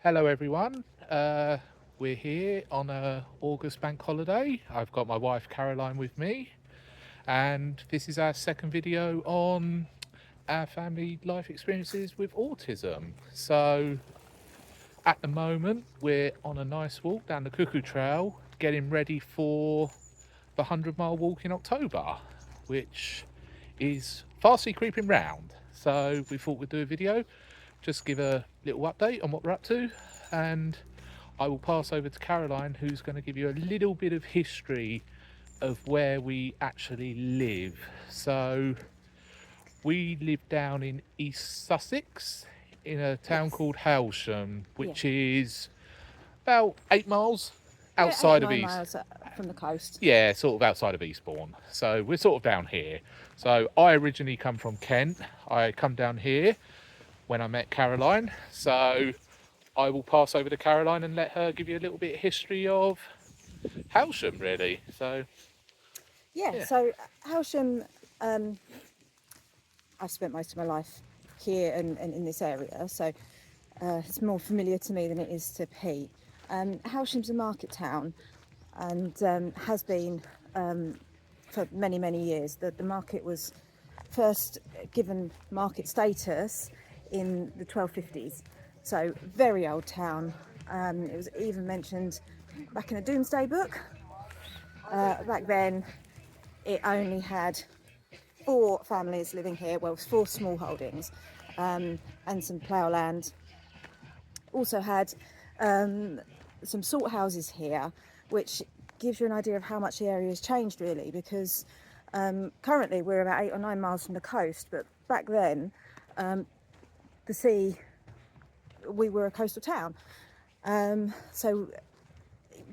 Hello everyone, we're here on a August bank holiday. I've got my wife Caroline with me, and this is our second video on our family life experiences with autism. So at the moment we're on a nice walk down the Cuckoo Trail, getting ready for the 100-mile walk in October, which is fastly creeping round. So we thought we'd do a video, just give a little update on what we're up to, and I will pass over to Caroline, who's going to give you a little bit of history of where we actually live. So we live down in East Sussex in a town Yes. called Hailsham, Yeah. which is about 8 miles Yeah, eight or outside of nine East. miles from the coast. Yeah, sort of outside of Eastbourne. So we're sort of down here. So I originally come from Kent. I come down here when I met Caroline. So I will pass over to Caroline and let her give you a little bit of history of Hailsham, really. So Yeah, yeah. so Hailsham, I've spent most of my life here and in this area, so it's more familiar to me than it is to Pete. Hailsham's a market town and has been for many, many years. The market was first given market status in the 1250s, so very old town. It was even mentioned back in a Doomsday book. Back then, it only had 4 families living here. Well, it was 4 small holdings and some plough land. Also had some salt houses here, which gives you an idea of how much the area has changed, really, because currently we're about 8 or 9 miles from the coast, but back then the sea, we were a coastal town. So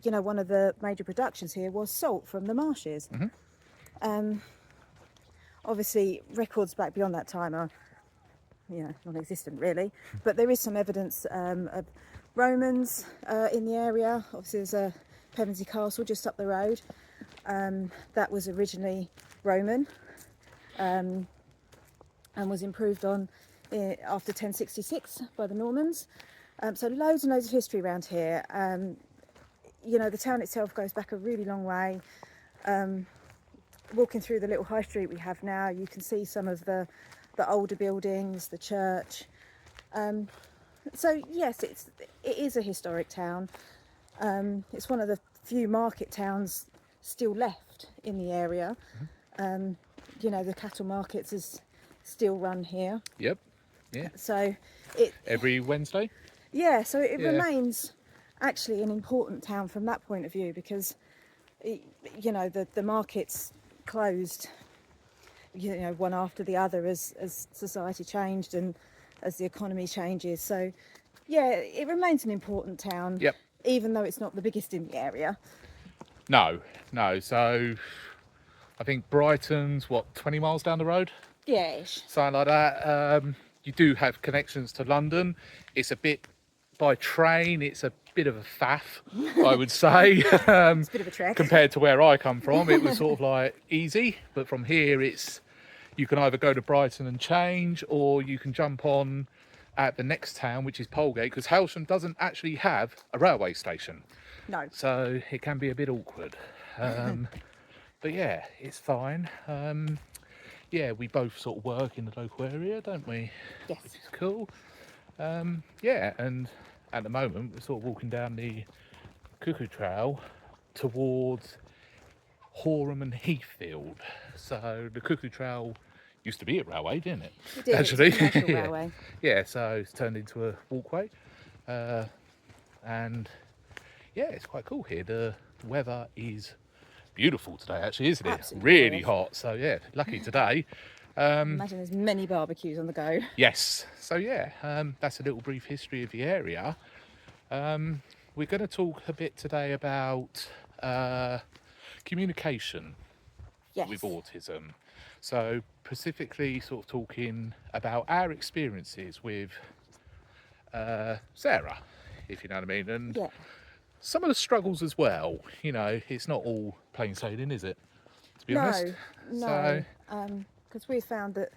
you know, one of the major productions here was salt from the marshes. Obviously, records back beyond that time are, you know, non-existent really, but there is some evidence of Romans in the area. Obviously, there's a Pevensey Castle just up the road that was originally Roman and was improved on after 1066 by the Normans. So loads and loads of history around here. You know, the town itself goes back a really long way. Walking through the little high street we have now, you can see some of the older buildings, the church. So yes, it is a historic town. It's one of the few market towns still left in the area. You know, the cattle markets is still run here. Yep. Yeah. So it, Every Wednesday. yeah, so it Yeah. remains actually an important town from that point of view, because you know, the markets closed, you know, one after the other as society changed and as the economy changes. So yeah, it remains an important town. Yep. Even though it's not the biggest in the area. No. So I think Brighton's 20 miles down the road, Yeah-ish. something like that. You do have connections to London. It's a bit by train. It's a bit of a faff, I would say. It's a bit of a trek. Compared to where I come from, it was sort of like easy, but from here you can either go to Brighton and change, or you can jump on at the next town, which is Polegate, because Hailsham doesn't actually have a railway station, No. so it can be a bit awkward. But yeah, it's fine. Yeah, we both sort of work in the local area, don't we? Yes. Which is cool. Yeah, and at the moment we're sort of walking down the Cuckoo Trail towards Horham and Heathfield. So the Cuckoo Trail used to be a railway, didn't it? It did. Actually, It's a commercial yeah. railway. Yeah. So it's turned into a walkway, and yeah, it's quite cool here. The weather is beautiful today, actually, isn't it? Absolutely Really gorgeous. hot. So yeah, lucky today. Imagine there's many barbecues on the go. Yes. So yeah, that's a little brief history of the area. We're going to talk a bit today about communication Yes. with autism. So specifically sort of talking about our experiences with Sarah, if you know what I mean, and Yeah. some of the struggles as well. You know, it's not all plain sailing, is it? To be honest. No. Because we found that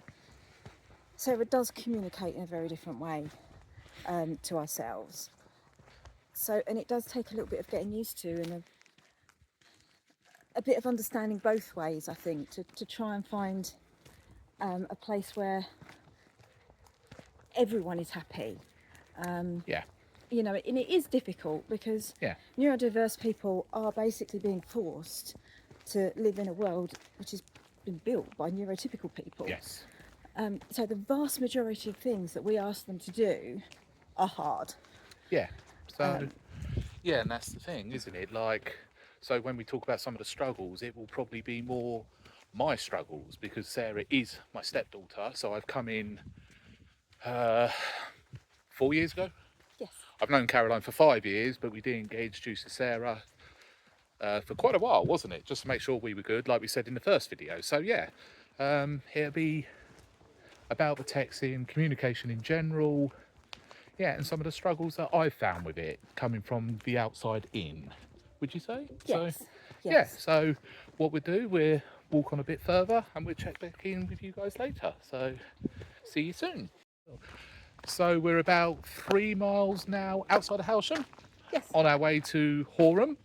Sarah does communicate in a very different way to ourselves. So, and it does take a little bit of getting used to, and a bit of understanding both ways, I think, to try and find a place where everyone is happy. Yeah. You know, and it is difficult because Yeah. neurodiverse people are basically being forced to live in a world which has been built by neurotypical people. Yes. So the vast majority of things that we ask them to do are hard. Yeah. So, yeah, and that's the thing, isn't it? Like, so when we talk about some of the struggles, it will probably be more my struggles because Sarah is my stepdaughter. So I've come in 4 years ago. Yes. I've known Caroline for 5 years, but we didn't get introduced to Sarah for quite a while, wasn't it? Just to make sure we were good, like we said in the first video. So yeah, it'll be about the texting, communication in general, yeah, and some of the struggles that I've found with it coming from the outside in. Would you say? Yes. So, Yes. yeah. So what we do, we'll walk on a bit further, and we'll check back in with you guys later. So see you soon. So we're about 3 miles now outside of Howsham, Yes. on our way to Horham.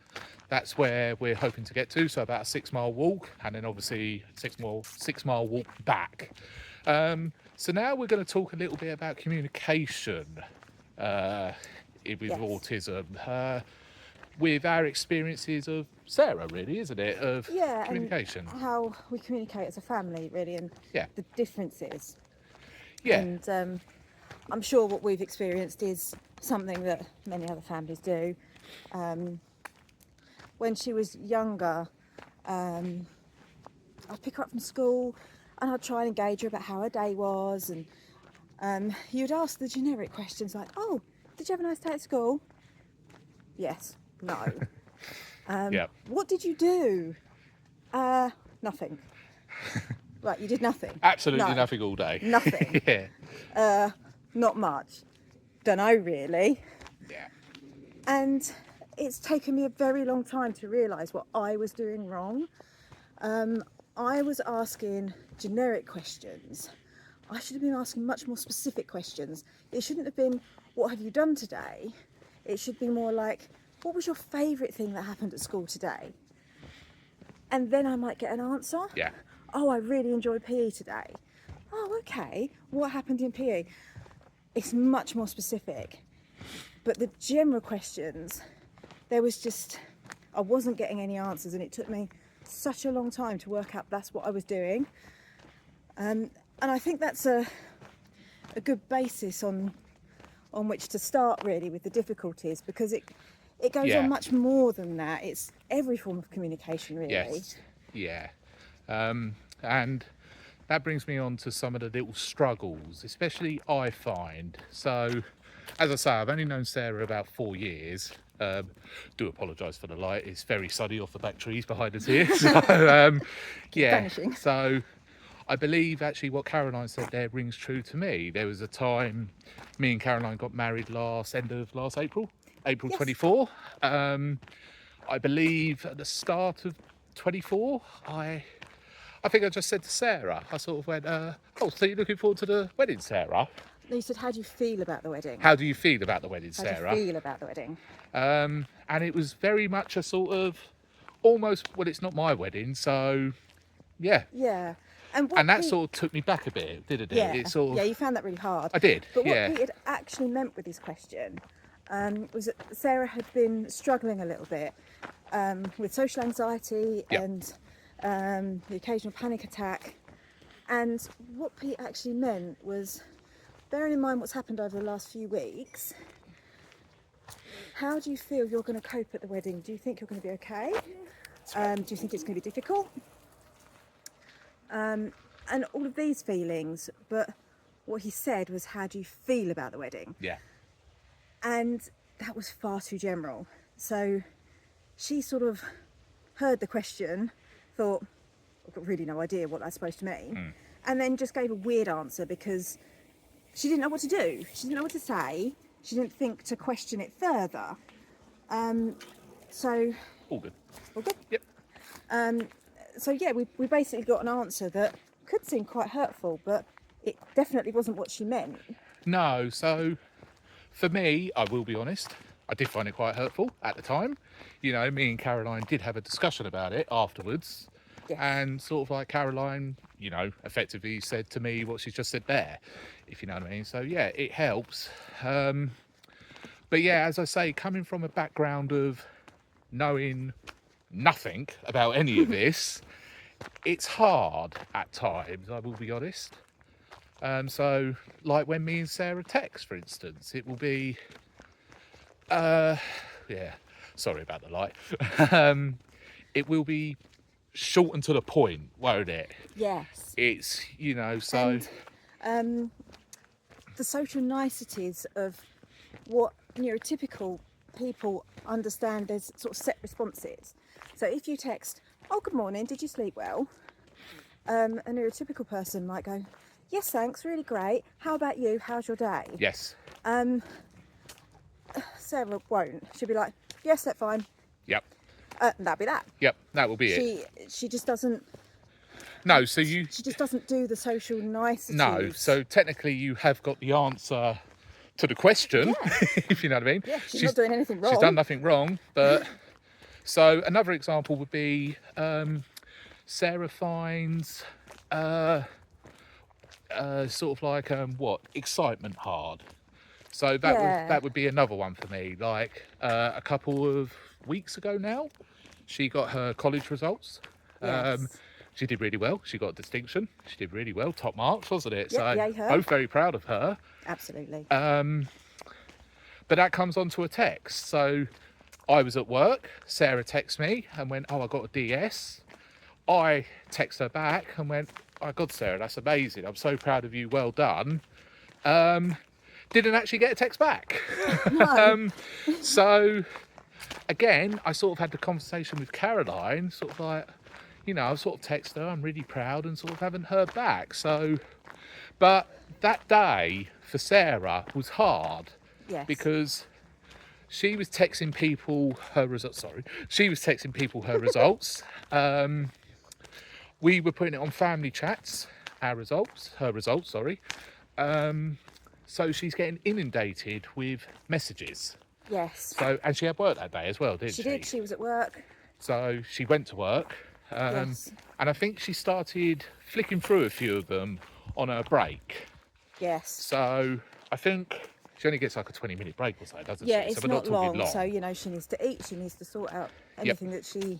That's where we're hoping to get to, so about a 6 mile walk, and then obviously 6 mile walk back. So now we're going to talk a little bit about communication with Yes. autism, with our experiences of Sarah, really, isn't it? Of Yeah, communication. and how we communicate as a family, really, and Yeah. the differences. Yeah. And I'm sure what we've experienced is something that many other families do. When she was younger, I'd pick her up from school and I'd try and engage her about how her day was, and you'd ask the generic questions like, "Oh, did you have a nice day at school?" Yes. No. Yeah. What did you do? Nothing. Right, you did nothing. Absolutely No. nothing all day. Nothing. Yeah. Not much. Dunno really. Yeah. And it's taken me a very long time to realise what I was doing wrong. I was asking generic questions. I should have been asking much more specific questions. It shouldn't have been, "What have you done today?" It should be more like, "What was your favourite thing that happened at school today?" And then I might get an answer. Yeah. "Oh, I really enjoyed PE today." "Oh, okay. What happened in PE?" It's much more specific. But the general questions, there was just, I wasn't getting any answers, and it took me such a long time to work out that's what I was doing. And I think that's a good basis on which to start, really, with the difficulties, because it goes Yeah. on much more than that. It's every form of communication, really. Yes. Yeah. And that brings me on to some of the little struggles, especially I find. So, as I say, I've only known Sarah about 4 years. Do apologise for the light. It's very sunny off the back trees behind us here. So, yeah. vanishing. So, I believe actually what Caroline said there rings true to me. There was a time me and Caroline got married end of last April, April Yes. 24. I believe at the start of 24, I think I just said to Sarah, I sort of went, "Oh, so you're looking forward to the wedding, Sarah? You said, "How do you feel about the wedding?" How do you feel about the wedding, How do Sarah?" you feel about the wedding? And it was very much a sort of almost, well, it's not my wedding, so yeah. Yeah. And that sort of took me back a bit, didn't it? Yeah, It sort of, yeah, you found that really hard. I did, But what yeah. Pete had actually meant with his question was that Sarah had been struggling a little bit with social anxiety Yep. and the occasional panic attack. And what Pete actually meant was, bearing in mind what's happened over the last few weeks, how do you feel you're going to cope at the wedding? Do you think you're going to be okay? Do you think it's going to be difficult? And all of these feelings, but what he said was, "How do you feel about the wedding?" Yeah. And that was far too general. So she sort of heard the question, thought, "I've got really no idea what that's supposed to mean," and then just gave a weird answer because she didn't know what to do. She didn't know what to say. She didn't think to question it further. So, All good. all good. Yep. So yeah, we basically got an answer that could seem quite hurtful, but it definitely wasn't what she meant. No, so for me, I will be honest, I did find it quite hurtful at the time. You know, me and Caroline did have a discussion about it afterwards. Yes. And sort of like Caroline, you know, effectively said to me what she's just said there, if you know what I mean. So, yeah, it helps. But yeah, as I say, coming from a background of knowing nothing about any of this, it's hard at times, I will be honest. So, like when me and Sarah text, for instance, it will be, yeah, sorry about the light. It will be short and to the point, won't it? Yes. It's, you know, so. And the social niceties of what neurotypical people understand as sort of set responses. So if you text, "Oh, good morning, did you sleep well?" A neurotypical person might go, "Yes, thanks, really great. How about you? How's your day?" Yes. Sarah won't. She'll be like, "Yes, that's fine." Yep. And that'll be that. Yep. That will be it. She just doesn't. No, so you. She just doesn't do the social niceties. No, so technically you have got the answer to the question, Yeah. if you know what I mean. Yeah, she's not doing anything wrong. She's done nothing wrong, but so another example would be Sarah finds sort of like excitement hard. So that would be another one for me. Like a couple of weeks ago now, she got her college results. Yes. She did really well. She got a distinction. She did really well. Top marks, wasn't it? Yep, So yay her. both very proud of her. Absolutely. But that comes onto a text. So I was at work. Sarah texted me and went, "Oh, I got a DS." I text her back and went, "Oh God, Sarah, that's amazing. I'm so proud of you. Well done." Didn't actually get a text back. No. So again, I sort of had the conversation with Caroline, sort of like, you know, I've sort of texted her, I'm really proud, and sort of haven't heard back. So, but that day for Sarah was hard. Yes. Because she was texting people her results. Sorry, she was texting people her results. We were putting it on family chats. Her results. Sorry. So she's getting inundated with messages. Yes. So, and she had work that day as well, didn't she? She did. She was at work. So she went to work. Yes. And I think she started flicking through a few of them on her break. Yes. So I think she only gets like a 20-minute break or so, doesn't Yeah, she? it's So we're not talking long. So, you know, she needs to eat. She needs to sort out anything that she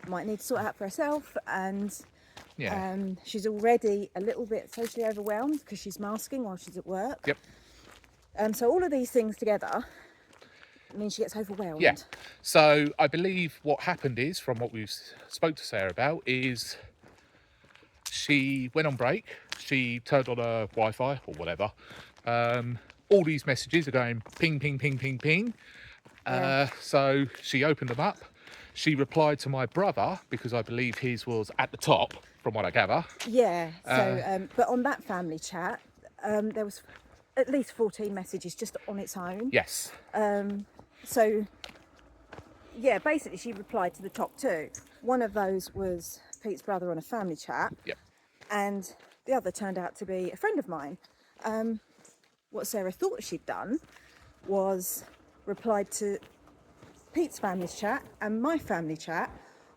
might need to sort out for herself. And Yeah. she's already a little bit socially overwhelmed because she's masking while she's at work. Yep. So all of these things together mean she gets overwhelmed. Yeah. So I believe what happened is, from what we've spoke to Sarah about, is she went on break. She turned on her Wi-Fi or whatever. All these messages are going ping, ping, ping, ping, ping. So she opened them up. She replied to my brother because I believe his was at the top, from what I gather. Yeah. So, but on that family chat, there was at least 14 messages just on its own. Yes. So, yeah, basically she replied to the top two. One of those was Pete's brother on a family chat. Yep. And the other turned out to be a friend of mine. What Sarah thought she'd done was replied to Pete's family chat and my family chat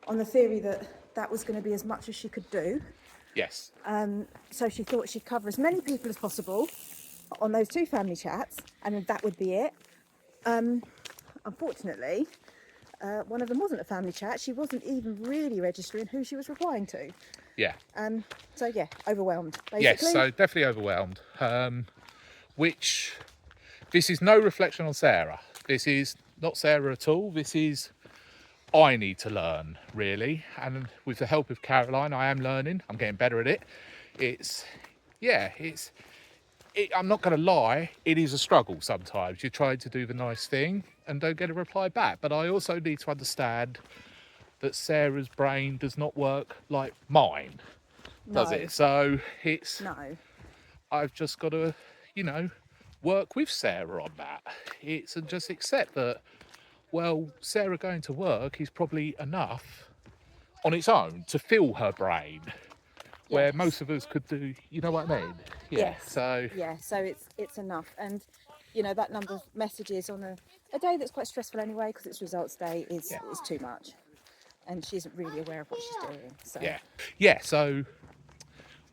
on the theory that that was going to be as much as she could do. Yes. So she thought she'd cover as many people as possible on those two family chats, and then that would be it. Unfortunately, one of them wasn't a family chat. She wasn't even really registering who she was replying to. Yeah. So yeah, overwhelmed, basically. Yes, so definitely overwhelmed. Which, this is no reflection on Sarah. This is not Sarah at all. This is, I need to learn, really. And with the help of Caroline, I am learning. I'm getting better at it. I'm not going to lie, it is a struggle sometimes. You're trying to do the nice thing and don't get a reply back. But I also need to understand that Sarah's brain does not work like mine, does it? So it's... No. I've just got to, work with Sarah on that. It's and just accept that, well, Sarah going to work is probably enough on its own to fill her brain, where Yes. most of us could do, you know what I mean? Yeah. Yes. So Yeah, so it's enough. And that number of messages on a a day that's quite stressful anyway because it's results day is Yeah. too much, and she isn't really aware of what she's doing. So Yeah. So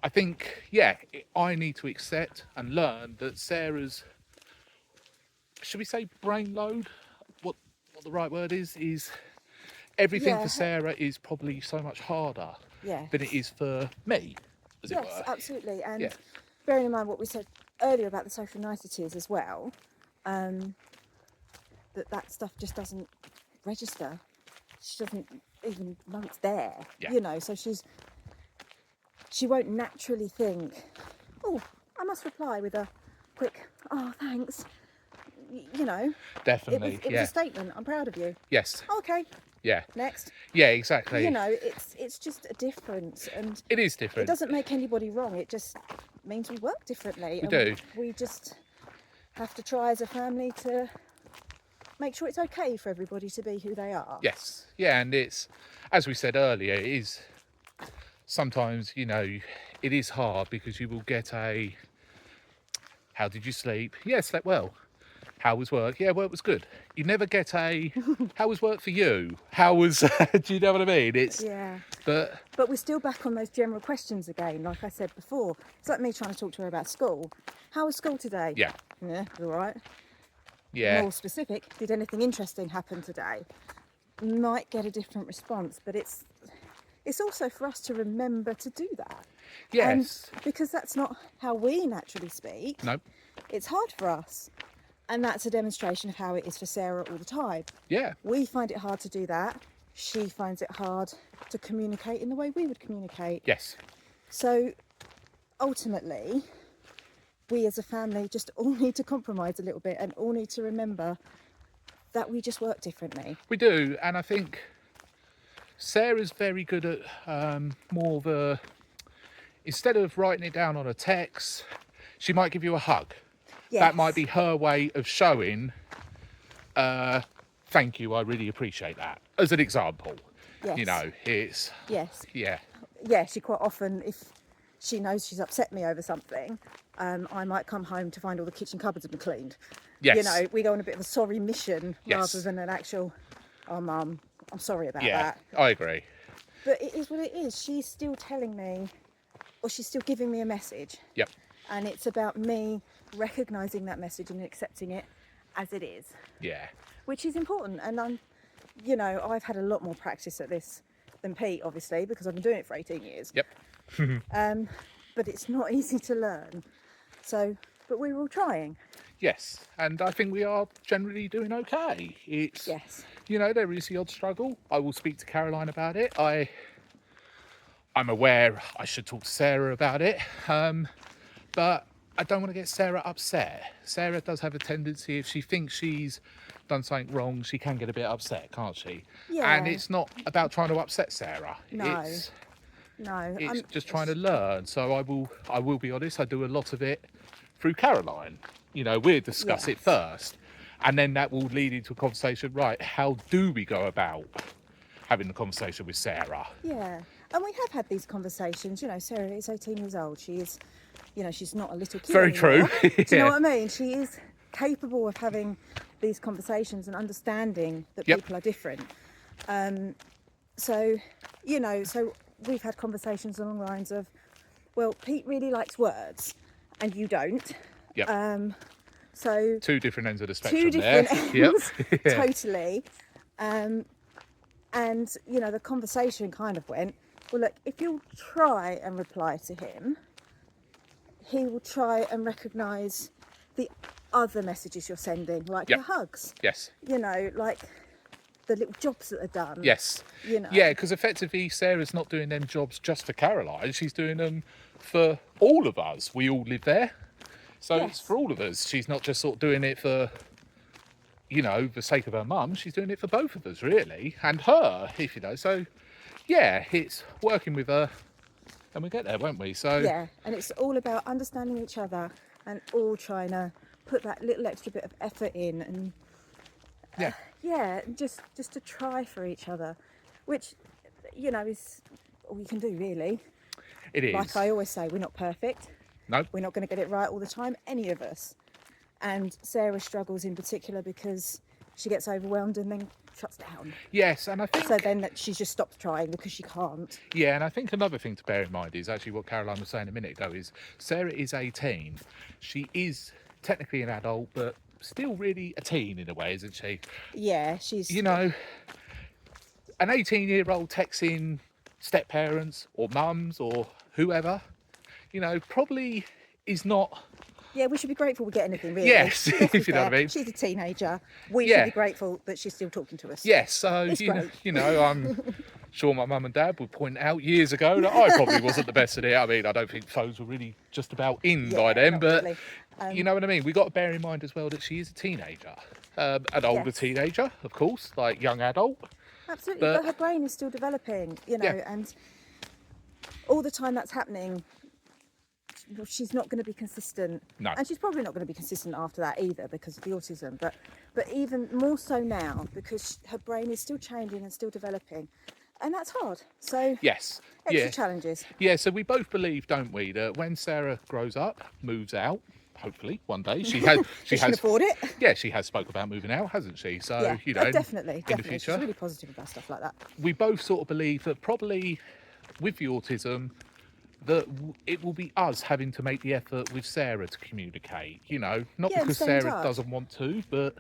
I think, I need to accept and learn that Sarah's, should we say brain load? What the right word is everything yeah, for Sarah is probably so much harder yes, than it is for me, as it yes, were. absolutely. And Yeah. bearing in mind what we said earlier about the social niceties as well, that stuff just doesn't register. She doesn't even know it's there, Yeah. so she won't naturally think, oh, I must reply with a quick, oh, thanks. It was Definitely. a Yeah. statement. I'm proud of you. Yes. Okay, Yeah. next. Yeah, exactly. It's just a difference, and It is it different. doesn't make anybody wrong. It just means we work differently, We and do. we just have to try as a family to make sure it's okay for everybody to be who they are. Yes. Yeah, and it's, as we said earlier, it is sometimes, it is hard because you will get a, how did you sleep? Yeah, slept well. How was work? Yeah, work was good. You never get a, how was work for you? How was, do you know what I mean? It's, Yeah. but we're still back on those general questions again, like I said before. It's like me trying to talk to her about school. How was school today? yeah, Yeah, all right. yeah, More specific, did anything interesting happen today? Might get a different response, but it's also for us to remember to do that. yes, And because that's not how we naturally speak, no, it's hard for us. And that's a demonstration of how it is for Sarah all the time. yeah, We find it hard to do that. She finds it hard to communicate in the way we would communicate. yes, So ultimately, we as a family just all need to compromise a little bit and all need to remember that we just work differently. we do. And I think Sarah's very good at more the, instead of writing it down on a text, she might give you a hug. Yes. That might be her way of showing, thank you, I really appreciate that, as an example. Yes. It's, Yes. yeah, Yeah, she quite often, if she knows she's upset me over something, I might come home to find all the kitchen cupboards have been cleaned. yes, We go on a bit of a sorry mission Yes. rather than an actual, oh mum, I'm sorry about yeah, that. I agree. But it is what it is. She's still telling me, or she's still giving me a message. Yep, And it's about me recognising that message and accepting it as it is, yeah, which is important. And I've had a lot more practice at this than Pete, obviously, because I've been doing it for 18 years. yep, But it's not easy to learn. So, but we're all trying. yes. And I think we are generally doing okay. It's, Yes. there is the odd struggle. I will speak to Caroline about it. I'm aware I should talk to Sarah about it, but I don't want to get Sarah upset. Sarah does have a tendency, if she thinks she's done something wrong, she can get a bit upset, can't she? Yeah. And it's not about trying to upset Sarah. No. It's No. just trying to learn. So I will be honest, I do a lot of it through Caroline. We'll discuss it Yes. first, and then that will lead into a conversation. Right, how do we go about having the conversation with Sarah? Yeah. And we have had these conversations. Sarah is 18 years old. She is, she's not a little kid Very anymore. true. Do you know Yeah. what I mean? She is capable of having these conversations and understanding that Yep. people are different. So we've had conversations along the lines of, well, Pete really likes words and you don't. Yep. So Two different ends of the spectrum two different there. ends, Yep. Yeah. totally. And the conversation kind of went, well, look, if you'll try and reply to him, he will try and recognise the other messages you're sending, like Yep. the hugs, Yes. like the little jobs that are done. Yes. Yeah, because effectively Sarah's not doing them jobs just for Caroline. She's doing them for all of us. We all live there. So Yes. it's for all of us. She's not just sort of doing it for, the sake of her mum. She's doing it for both of us, really. And her, if you know. So, yeah, it's working with her and we get there, won't we? So, Yeah, and it's all about understanding each other and all trying to put that little extra bit of effort in and yeah, just to try for each other, which is all you can do, really. it is. Like I always say, we're not perfect. No, We're not going to get it right all the time, any of us. And Sarah struggles in particular because she gets overwhelmed and then shuts down. Yes, and I think So then that she just stops trying because she can't. yeah, and I think another thing to bear in mind is actually what Caroline was saying a minute ago is Sarah is 18. She is technically an adult, but still really a teen in a way, isn't she? Yeah, she's. You know, an 18-year-old texting step parents or mums or whoever, you know, probably is not. Yeah, we should be grateful we get anything, really. Yes, Let's be if you know what I fair. mean. She's a teenager. We Yeah. should be grateful that she's still talking to us. Yes, so It's great. you know, I'm sure my mum and dad would point out years ago that I probably wasn't the best at it. I mean, I don't think phones were really just about in by then, not but really. you know what I mean. We got to bear in mind as well that she is a teenager, an older Yes. teenager, of course, like young adult. Absolutely, But- but her brain is still developing, you know, Yeah. and all the time that's happening, she's not going to be consistent. No. And she's probably not going to be consistent after that either because of the autism, but even more so now because her brain is still changing and still developing, and that's hard. So Yes, extra yeah, challenges. yeah. So we both believe, don't we, that when Sarah grows up, moves out, hopefully one day she has, She can afford it. Yeah, she has spoke about moving out, hasn't she? So Yeah, you know, definitely. in the future, She's really positive about stuff like that. we both sort of believe that probably with the autism that it will be us having to make the effort with Sarah to communicate, you know, not Yeah, and because stay in Sarah touch. doesn't want to, but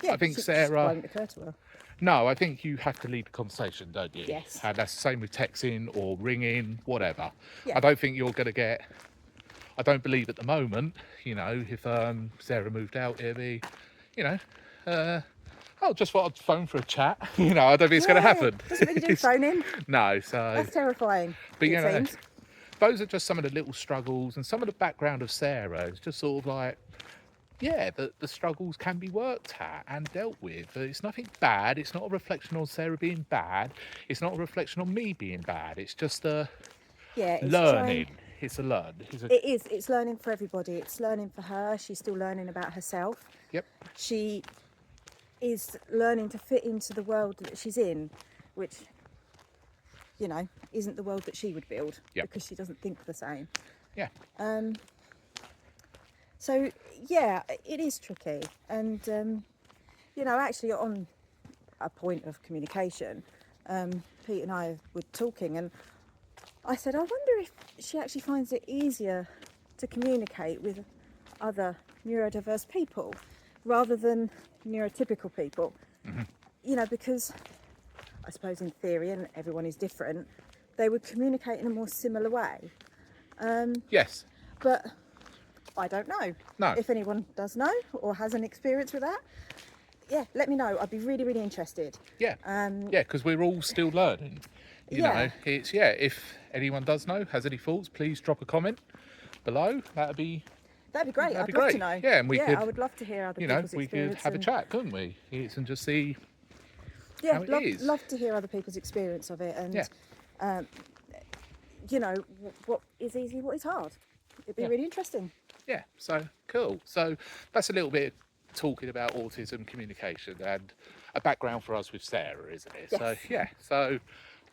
Yeah, I think it just Sarah- won't occur to her. no, I think you have to lead the conversation, don't you? Yes. And that's the same with texting or ringing, whatever. Yeah. I don't think you're going to get, I don't believe at the moment, you know, if Sarah moved out, it'd be, you know, oh, just thought I'd phone for a chat. You know, I don't think it's going to happen. Doesn't really do phoning. No, so, That's terrifying. but you it know, seems. those are just some of the little struggles and some of the background of Sarah. It's just sort of like, yeah, the struggles can be worked at and dealt with. It's nothing bad. It's not a reflection on Sarah being bad. It's not a reflection on me being bad. It's just a Yeah, it's learning. It's a learn. It is. It's learning for everybody. It's learning for her. She's still learning about herself. Yep. She is learning to fit into the world that she's in, which, you know, isn't the world that she would build Yep. because she doesn't think the same. Yeah. So yeah, it is tricky, and you know, actually on a point of communication, Pete and I were talking, and I said, I wonder if she actually finds it easier to communicate with other neurodiverse people rather than neurotypical people. Mm-hmm. You know, because I suppose in theory, and everyone is different, they would communicate in a more similar way. Yes. But I don't know. No. If anyone does know or has an experience with that, yeah, let me know. I'd be really, really interested. Yeah. Yeah, because we're all still learning. You Yeah. know, it's, yeah, if anyone does know, has any thoughts, please drop a comment below. That'd be That'd be great. That'd be I'd love great. to know. Yeah, and we could, I would love to hear other you know, people's we could experience. have a and- chat, couldn't we? It's, and just see, Yeah, how it love, is. love to hear other people's experience of it, and Yeah. you know, what is easy, what is hard. It'd be Yeah. really interesting. yeah, so cool. So that's a little bit talking about autism communication and a background for us with Sarah, isn't it? So Yes. yeah, so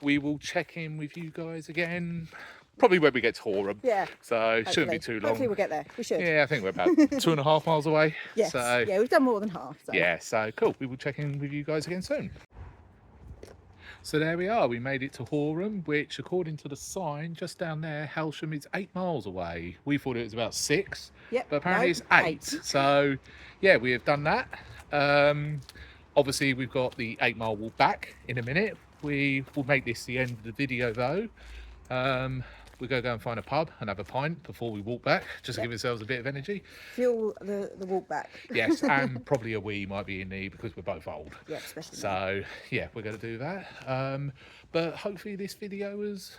we will check in with you guys again, probably when we get to Horham. Yeah. So it shouldn't be Hopefully. too long. Hopefully we'll get there. We should. Yeah, I think we're about 2.5 miles away. Yes. So Yeah, we've done more than half. So. yeah, so cool. We will check in with you guys again soon. So there we are. We made it to Horham, which, according to the sign just down there, Helsham is 8 miles away. We thought it was about 6, Yep, but apparently no, it's 8. So yeah, we have done that. Obviously, we've got the 8-mile walk back in a minute. We will make this the end of the video though. We're going to go and find a pub and have a pint before we walk back, just to give ourselves a bit of energy. Fuel the walk back. Yes, and probably a wee might be in need because we're both old. Yeah, especially. now. So yeah, we're going to do that. But hopefully this video is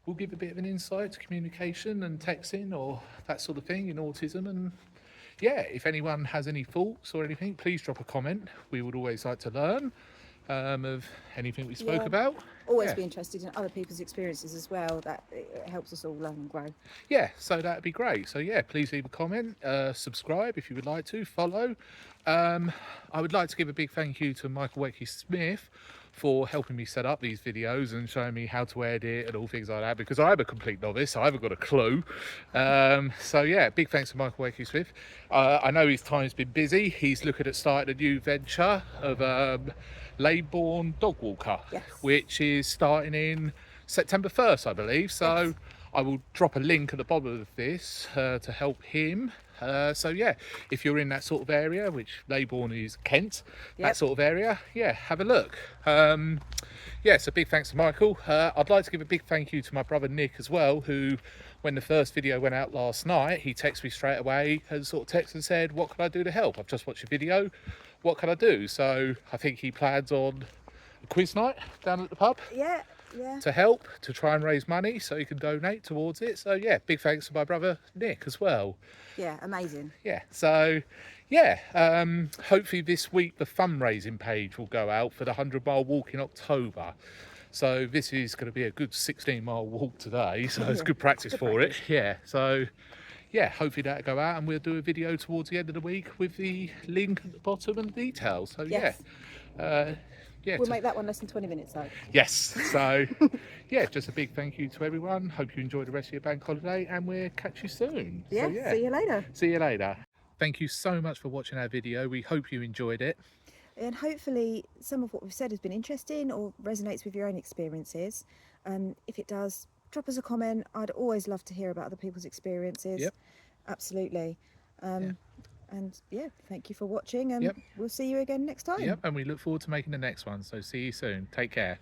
will give a bit of an insight to communication and texting or that sort of thing in autism. And yeah, if anyone has any thoughts or anything, please drop a comment. We would always like to learn. of anything we spoke Yeah. about. Always Yeah. be interested in other people's experiences as well. That it helps us all learn and grow. Yeah, so that'd be great. So yeah, please leave a comment, subscribe if you would like to, follow. I would like to give a big thank you to Michael Wecky Smith for helping me set up these videos and showing me how to edit and all things like that, because I'm a complete novice, I haven't got a clue. So yeah, big thanks to Michael Wecky Smith. I know his time's been busy. He's looking at starting a new venture of lay-born dog walker, Yes. which is starting in September 1st, I believe. So Yes. I will drop a link at the bottom of this to help him. So yeah, if you're in that sort of area, which Leybourne is Kent, that Yep. sort of area, yeah, have a look. Yeah, so big thanks to Michael. I'd like to give a big thank you to my brother Nick as well, who, when the first video went out last night, he texted me straight away and sort of texted and said, what can I do to help? I've just watched your video, what can I do? So I think he plans on a quiz night down at the pub Yeah. Yeah. to help, to try and raise money so he can donate towards it. So yeah, big thanks to my brother Nick as well. Yeah. Amazing. Yeah, so yeah, hopefully this week the fundraising page will go out for the 100-mile walk in October. So this is going to be a good 16-mile walk today, so it's Yeah, good practice good for practice. it. Yeah, so yeah, hopefully that'll go out and we'll do a video towards the end of the week with the link at the bottom and the details. So Yes. yeah, We'll make that one less than 20 minutes though. yes, so yeah, just a big thank you to everyone. Hope you enjoy the rest of your bank holiday and we'll catch you soon. Yeah. So, yeah. See you later. See you later. Thank you so much for watching our video. We hope you enjoyed it. And hopefully some of what we've said has been interesting or resonates with your own experiences. If it does, drop us a comment. I'd always love to hear about other people's experiences. Yep. Absolutely. Yeah. And yeah, thank you for watching, and Yep. we'll see you again next time. Yep, and we look forward to making the next one. So see you soon. Take care.